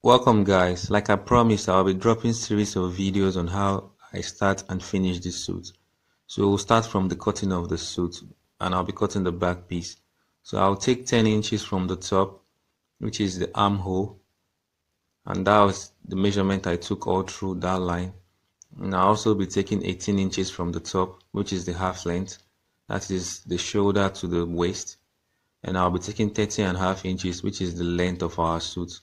Welcome guys, like I promised, I'll be dropping series of videos on how I start and finish this suit. So we'll start from the cutting of the suit and I'll be cutting the back piece. So I'll take 10 inches from the top, which is the armhole, and that was the measurement I took all through that line. And I'll also be taking 18 inches from the top, which is the half length, that is the shoulder to the waist. And I'll be taking 30.5 inches, which is the length of our suit.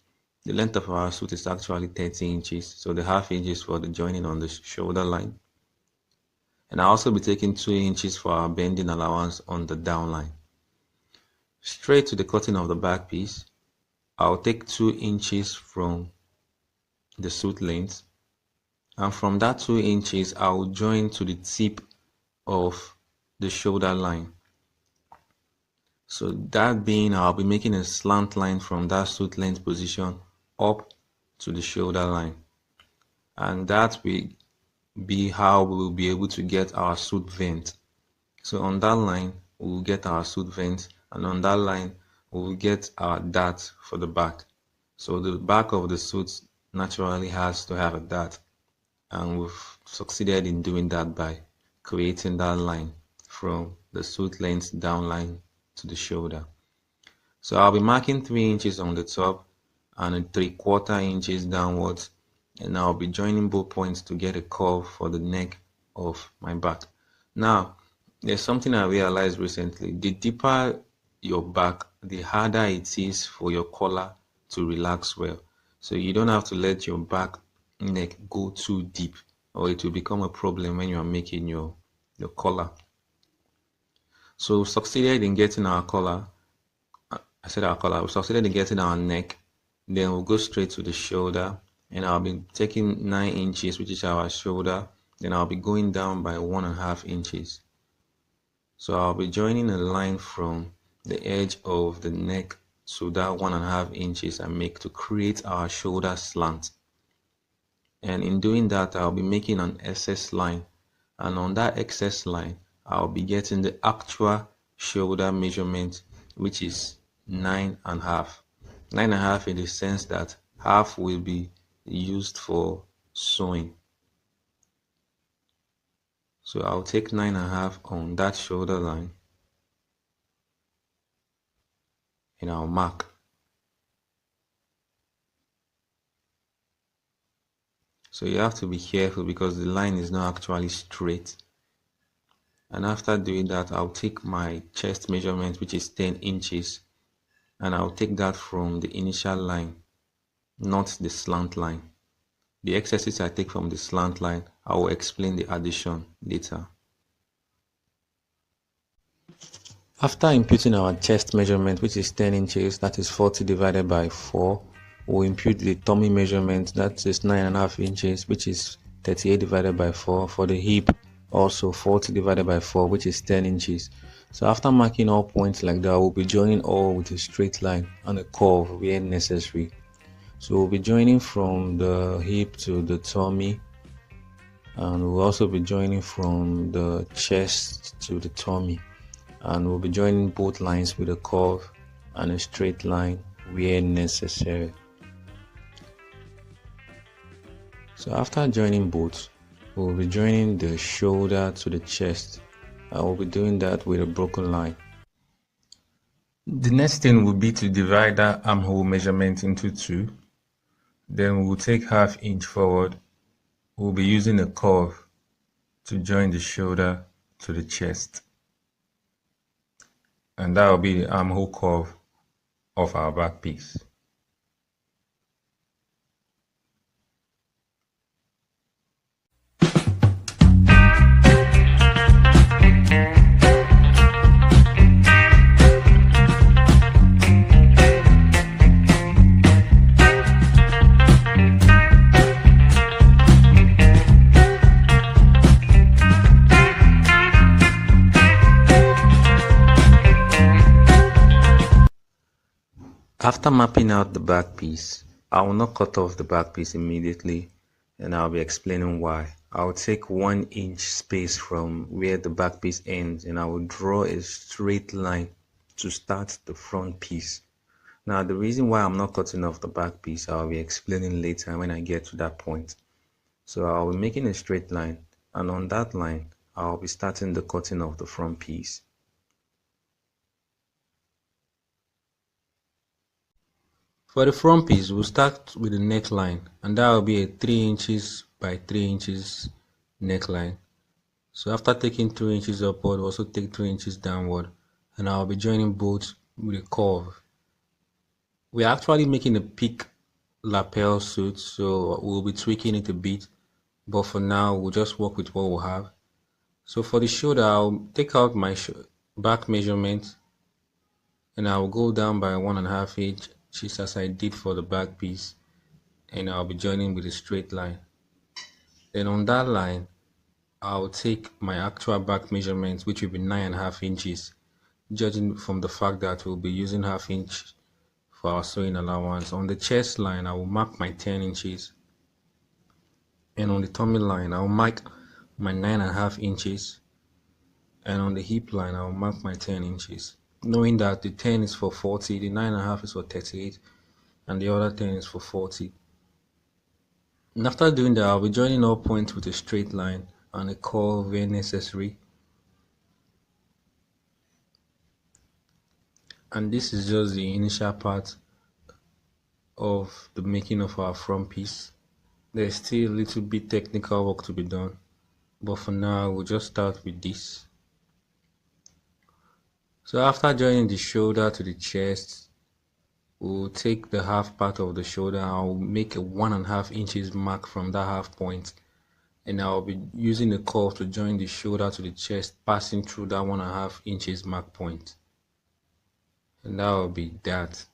The length of our suit is actually 30 inches, so the half inch is for the joining on the shoulder line. And I'll also be taking 2 inches for our bending allowance on the down line. Straight to the cutting of the back piece, I'll take 2 inches from the suit length, and from that 2 inches, I'll join to the tip of the shoulder line. So that being, I'll be making a slant line from that suit length position up to the shoulder line. And that will be how we'll be able to get our suit vent. So on that line, we'll get our suit vent, and on that line, we'll get our dart for the back. So the back of the suit naturally has to have a dart, and we've succeeded in doing that by creating that line from the suit length down line to the shoulder. So I'll be marking 3 inches on the top and 3/4 inches downwards, and I'll be joining both points to get a curve for the neck of my back. Now, there's something I realized recently. The deeper your back, the harder it is for your collar to relax well. So you don't have to let your back neck go too deep, or it will become a problem when you are making your collar. So we succeeded in getting our collar. I said our collar. We succeeded in getting our neck. Then we'll go straight to the shoulder, and I'll be taking 9 inches, which is our shoulder. Then I'll be going down by 1.5 inches. So I'll be joining a line from the edge of the neck to that 1.5 inches I make to create our shoulder slant. And in doing that, I'll be making an excess line, and on that excess line, I'll be getting the actual shoulder measurement, which is 9.5. 9.5 in the sense that half will be used for sewing. So I'll take 9.5 on that shoulder line, and I'll mark. So you have to be careful because the line is not actually straight. And after doing that, I'll take my chest measurement, which is 10 inches, and I'll take that from the initial line, not the slant line. The excesses I take from the slant line, I will explain the addition later. After imputing our chest measurement, which is 10 inches, that is 40 divided by 4, we'll impute the tummy measurement, that is 9.5 inches, which is 38 divided by 4. For the hip, also 40 divided by 4, which is 10 inches. So after marking all points like that, we'll be joining all with a straight line and a curve where necessary. So we'll be joining from the hip to the tummy, and we'll also be joining from the chest to the tummy, and we'll be joining both lines with a curve and a straight line where necessary. So after joining both, we'll be joining the shoulder to the chest, and we'll be doing that with a broken line. The next thing will be to divide that armhole measurement into 2. Then we'll take 1/2 inch forward. We'll be using a curve to join the shoulder to the chest. And that will be the armhole curve of our back piece. After mapping out the back piece, I will not cut off the back piece immediately, and I'll be explaining why. I'll take 1 inch space from where the back piece ends, and I will draw a straight line to start the front piece. Now, the reason why I'm not cutting off the back piece, I'll be explaining later when I get to that point. So I'll be making a straight line, and on that line, I'll be starting the cutting of the front piece. For the front piece, we'll start with the neckline, and that will be a 3 inches by 3 inches neckline. So after taking 3 inches upward, we'll also take 3 inches downward, and I'll be joining both with a curve. We're actually making a peak lapel suit, so we'll be tweaking it a bit, but for now, we'll just work with what we have. So for the shoulder, I'll take out my back measurement, and I'll go down by 1.5 inches as I did for the back piece, and I'll be joining with a straight line. Then on that line, I'll take my actual back measurement, which will be 9.5 inches, judging from the fact that we'll be using 1/2 inch for our sewing allowance. On the chest line, I will mark my 10 inches, and on the tummy line, I'll mark my 9.5 inches, and on the hip line, I'll mark my 10 inches, knowing that the 10 is for 40, the 9.5 is for 38, and the other 10 is for 40. And after doing that, I'll be joining all points with a straight line and a curve where necessary. And this is just the initial part of the making of our front piece. There's still a little bit technical work to be done, but for now we'll just start with this. So after joining the shoulder to the chest, we'll take the half part of the shoulder. I'll make a 1.5 inches mark from that half point, and I'll be using a curve to join the shoulder to the chest, passing through that 1.5 inches mark point, and that will be that.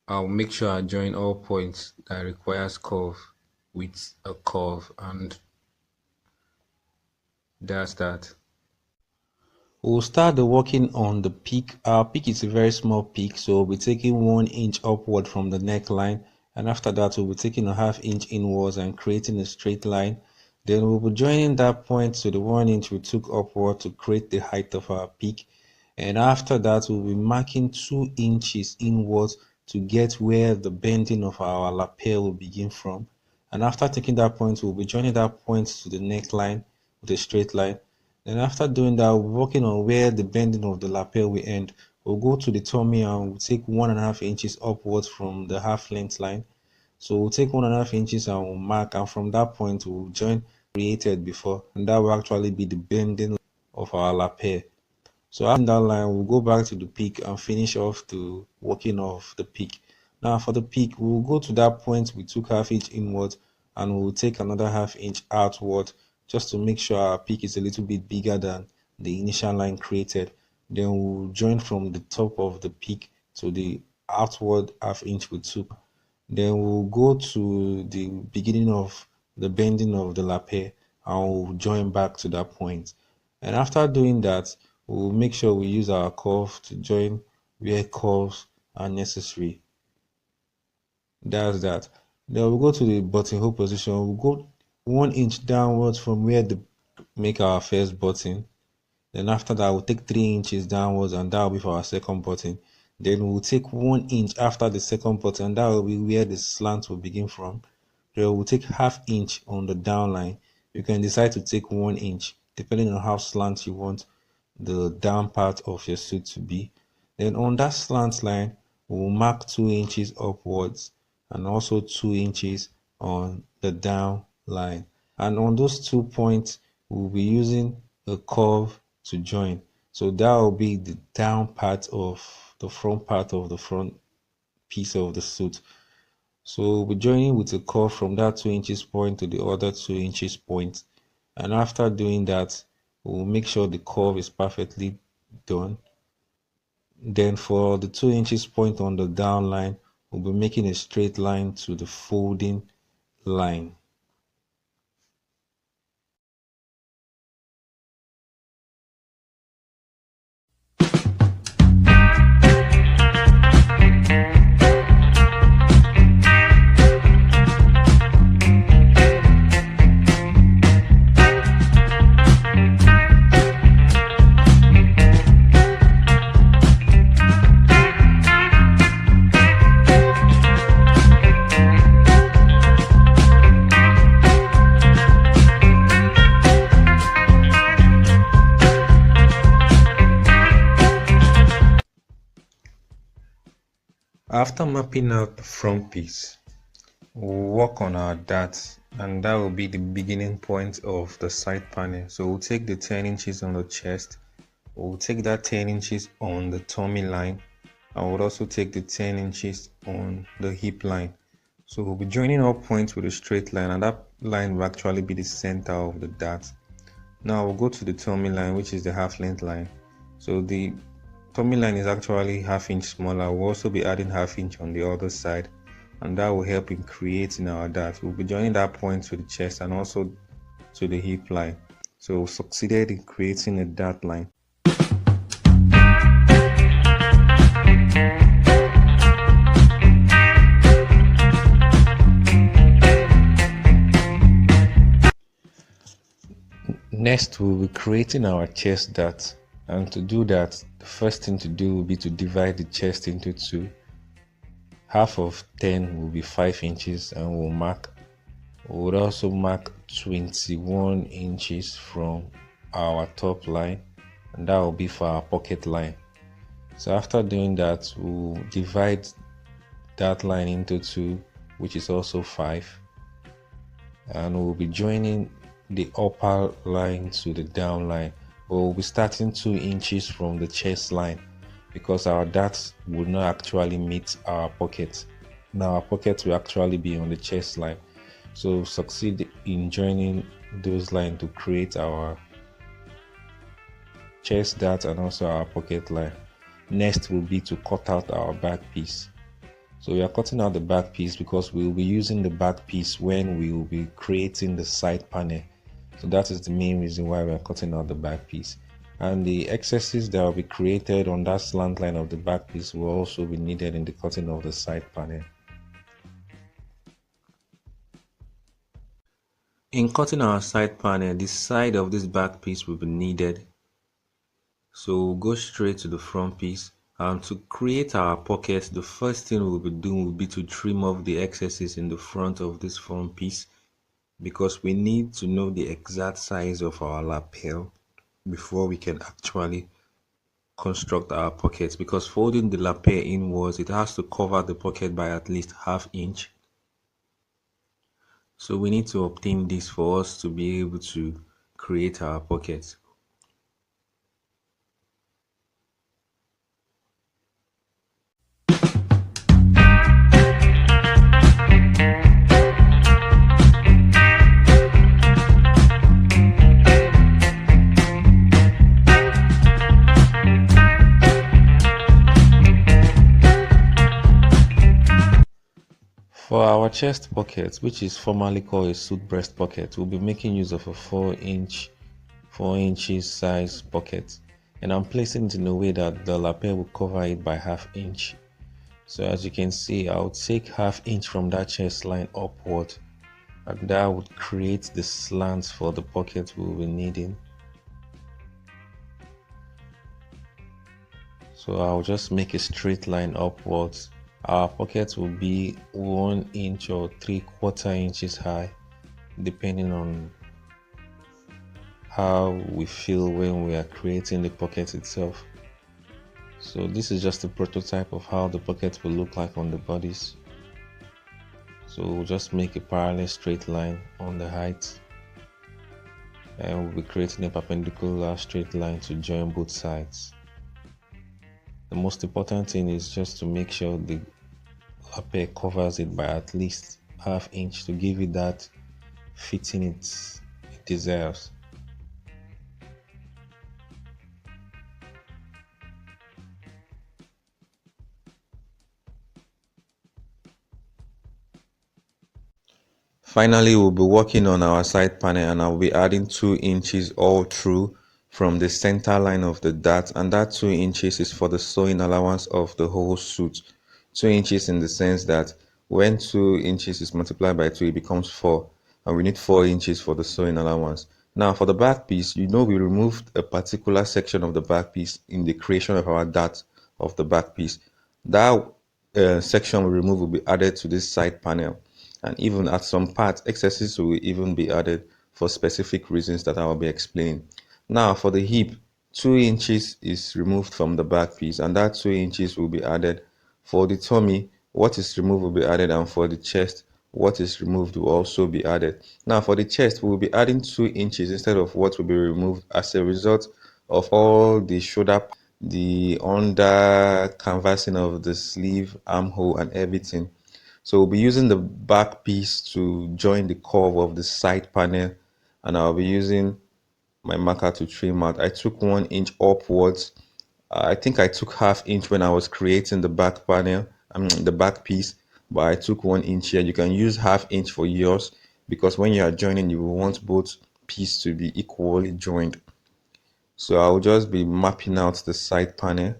I'll make sure I join all points that requires curve with a curve, and that's that. We'll start the working on the peak. Our peak is a very small peak, so we'll be taking 1 inch upward from the neckline, and after that we'll be taking 1/2 inch inwards and creating a straight line. Then we'll be joining that point to the 1 inch we took upward to create the height of our peak, and after that we'll be marking 2 inches inwards to get where the bending of our lapel will begin from. And after taking that point, we'll be joining that point to the neckline with a straight line. Then after doing that, we're working on where the bending of the lapel will end. We'll go to the tummy and we'll take 1.5 inches upwards from the half length line. So we'll take 1.5 inches and we'll mark, and from that point we'll join created before, and that will actually be the bending of our lapel. So after that line, we'll go back to the peak and finish off the working of the peak. Now for the peak, we'll go to that point we took 1/2 inch inwards, and we'll take another 1/2 inch outward, just to make sure our peak is a little bit bigger than the initial line created. Then we'll join from the top of the peak to the outward 1/2 inch we took. Then we'll go to the beginning of the bending of the lapel and we'll join back to that point. And after doing that, we'll make sure we use our curve to join where curves are necessary. That's that. Then we'll go to the buttonhole position. We'll go 1 inch downwards from where the make our first button. Then after that, we'll take 3 inches downwards, and that will be for our second button. Then we'll take 1 inch after the second button. That will be where the slant will begin from. Then we'll take 1/2 inch on the down line. You can decide to take 1 inch depending on how slant you want the down part of your suit to be. Then on that slant line, we'll mark 2 inches upwards and also 2 inches on the down line. And on those 2 points, we'll be using a curve to join. So that will be the down part of the front part of the front piece of the suit. So we'll be joining with a curve from that 2 inches point to the other 2 inches point. And after doing that, we'll make sure the curve is perfectly done. Then for the 2 inches point on the down line, we'll be making a straight line to the folding line. After mapping out the front piece, we'll work on our darts, and that will be the beginning point of the side panel. So we'll take the 10 inches on the chest, we'll take that 10 inches on the tummy line, and we'll also take the 10 inches on the hip line. So we'll be joining all points with a straight line, and that line will actually be the center of the dart. Now we'll go to the tummy line, which is the half length line. So the tummy line is actually half inch smaller. We'll also be adding half inch on the other side, and that will help in creating our dart. We'll be joining that point to the chest and also to the hip line. So we succeeded in creating a dart line. Next, we'll be creating our chest dart, and to do that, the first thing to do will be to divide the chest into two. Half of 10 will be 5 inches, and we'll also mark 21 inches from our top line, and that will be for our pocket line. So after doing that, we'll divide that line into two, which is also 5, and we'll be joining the upper line to the down line. We'll be starting 2 inches from the chest line because our darts will not actually meet our pocket. Now our pocket will actually be on the chest line. So succeed in joining those lines to create our chest dart and also our pocket line. Next will be to cut out our back piece. So we are cutting out the back piece because we will be using the back piece when we will be creating the side panel. So that is the main reason why we are cutting out the back piece. And the excesses that will be created on that slant line of the back piece will also be needed in the cutting of the side panel. In cutting our side panel, the side of this back piece will be needed. So we'll go straight to the front piece. And to create our pocket, the first thing we'll be doing will be to trim off the excesses in the front of this front piece, because we need to know the exact size of our lapel before we can actually construct our pockets, because folding the lapel inwards, it has to cover the pocket by at least ½ inch. So we need to obtain this for us to be able to create our pockets. For our chest pocket, which is formerly called a suit breast pocket, we'll be making use of a 4 inches size pocket, and I'm placing it in a way that the lapel will cover it by ½ inch. So as you can see, I'll take ½ inch from that chest line upward, and that would create the slants for the pocket we'll be needing. So I'll just make a straight line upwards. Our pocket will be 1 inch or 3/4 inches high, depending on how we feel when we are creating the pocket itself. So this is just a prototype of how the pocket will look like on the bodies. So we'll just make a parallel straight line on the height, and we'll be creating a perpendicular straight line to join both sides. The most important thing is just to make sure the lapel covers it by at least ½ inch to give it that fitting it deserves. Finally, we'll be working on our side panel, and I'll be adding 2 inches all through from the center line of the dart, and that 2 inches is for the sewing allowance of the whole suit. 2 inches in the sense that when 2 inches is multiplied by 2, it becomes 4, and we need 4 inches for the sewing allowance. Now for the back piece, we removed a particular section of the back piece in the creation of our dart of the back piece. That section we remove will be added to this side panel, and even at some parts, excesses will even be added for specific reasons that I will be explaining. Now for the hip, 2 inches is removed from the back piece, and that 2 inches will be added For the tummy, what is removed will be added, and for the chest, what is removed will also be added. Now for the chest, we will be adding 2 inches instead of what will be removed as a result of all the shoulder, the under canvassing of the sleeve, armhole, and everything. So we'll be using the back piece to join the curve of the side panel, and I'll be using my marker to trim out. I took 1 inch upwards. I think I took ½ inch when I was creating the back panel, the back piece, but I took 1 inch here. You can use ½ inch for yours because when you are joining, you will want both pieces to be equally joined. So I'll just be mapping out the side panel.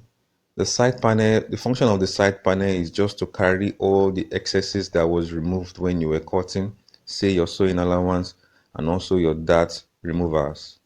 The side panel, the function of the side panel is just to carry all the excesses that was removed when you were cutting, say your sewing allowance and also your dart removers.